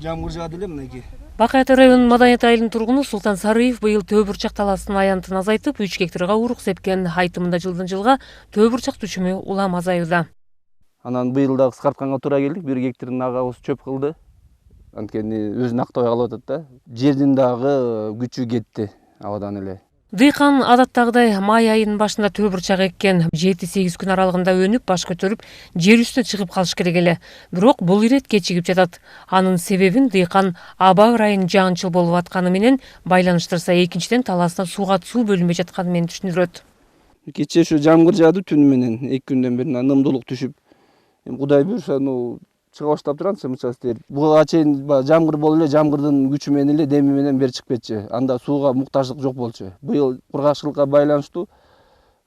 жамгыр жаады эле мынакей. Бакай Ата районунун Маданият айылынын тургуну Султан Сарыев быйыл төө бурчак талаасынын аянтын азайтып, 3 гектарга урук сепкен. Айтымында жылдан жылга төө бурчак түшүмү улам азаюуда. Анан быйыл да кыскартканга туура келдик. 1 гектарын агабыз чөп кылды. Анткени өзүн актабай калып атат да. Жердин дагы күчү кетти абадан эле. Дыйкан адаттагыдай май айынын башында төө бурчак эккен. 7-8 күн аралыгында өнүп, баш көтөрүп, жер үстүнө чыгып калыш керек эле. Бирок бул ирет кечигип жатат. Анын себебин дыйкан аба ырайын жаанчыл болуп атканы менен байланыштырса, экинчиден талаасына сууга суу бөлүнбөй жатканы менен түшүндүрөт. Кече ушу жамгыр жаады түнү менен 2 күндөн бери нымдуулук түшүп. Эми Кудай буюрса, чыга баштап турат мынча. Буга чейин жамгыр болуп эле, жамгырдын күчү менен эле, деми менен бери чыгып кетчү. Анда сууга муктаждык жок болчу. Быйыл кургакчылыкка байланыштуу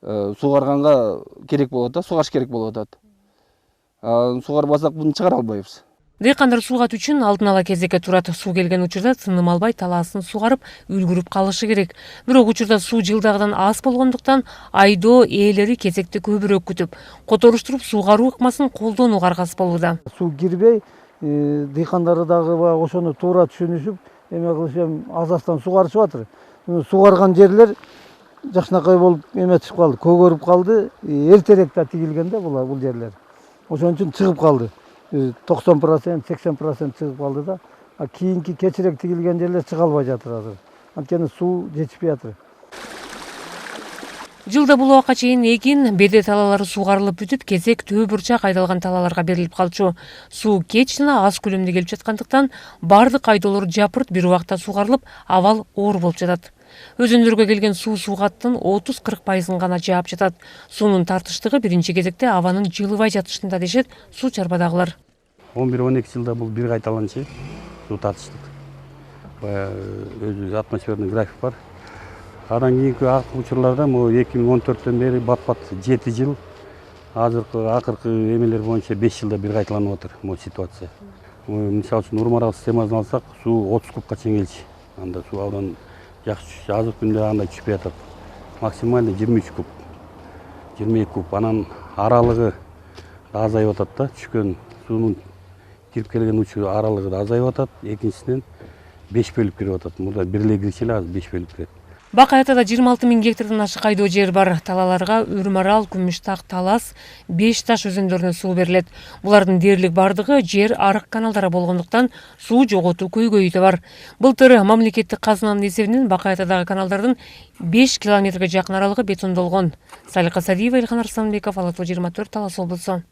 сугарганга керек болуп атат, сугаш керек болуп атат. Сугарбасак буну чыгара албайбыз. Дыйкандар суугат үчүн алдын ала кезекке турат. Суу келген учурда тыным албай талаасын сугарып, үлгүрүп калышы керек. Бирок учурда суу жылдагыдан аз болгондуктан айдоо ээлери кезекти көбүрөөк күтүп, которуштуруп суугаруу ыкмасын колдонууга аргасыз болууда. Суу кирбей, дыйкандар дагы ошону туура түшүнүшүп, эме кылышып азастан сугарышып атыр. Сугарган жерлер жакшынакай болуп эметип калды, көгөрүп калды. Эртерээк да тигилген да бул жерлер. Ошон үчүн чыгып калды. 90%, 80% чыгып калды да. Кийинки кечирээк тигилген жерлер чыга албай жатыр азыр. Анткени суу жетишпей атыр. Жылда бул убакка чейин эгин, беде талаалары суугарылып бүтүп, кезек төө бурчак айдалган талааларга берилип калчу. Суу кеч жана аз көлөмдө келип жаткандыктан бардык айдоолор жапырт бир убакта суугарылып, абал оор болуп жатат. Өзөндөргө келген суугаттын 30-40% гана жаап жатат. Суунун тартыштыгы биринчи кезекте абанын жылыбай жатышында дешет суу чарбадагылар. 11-12 жылда бул бир кайталанчу суу тартыштык. Өзү атмосферный график бар. Андан кийинки акыркы учурларда 2014-төн бери бат-бат 7 жыл, акыркы эмелер боюнча 5 жылда бир кайталанып атыр бул ситуация. Мисалы үчүн Урмарал системасын алсак, суу 30 кубка чейин келчү. Анда суу абдан жакшы азыр күндө андай түшпөй атат. Максималды 23 куб, 22 куб. Анан аралыгы да азайып атат да, түшкөн суунун кирип келген учуру аралыгы да азайып атат. Экинчисинен 5 бөлүп кирип атат. Мурда бирлей кирчү эле, азыр 5 бөлүп кирет. Бакай Атада 26 000 гектардан ашык айдоо жер бар. Талааларга Үрмарал, Күмүштак, Талас, Беш Таш өзөндөрүнө суу берилет. Булардын дээрлик бардыгы жер арык каналдары болгондуктан суу жоготуу көйгөйү да бар. Былтыр мамлекеттик казынанын эсебинен Бакай Атадагы каналдардын 5 километрге жакын аралыгы бетондолгон. Салика Садиева, Илхан Арсланбеков, Ала 24, Талас облусу.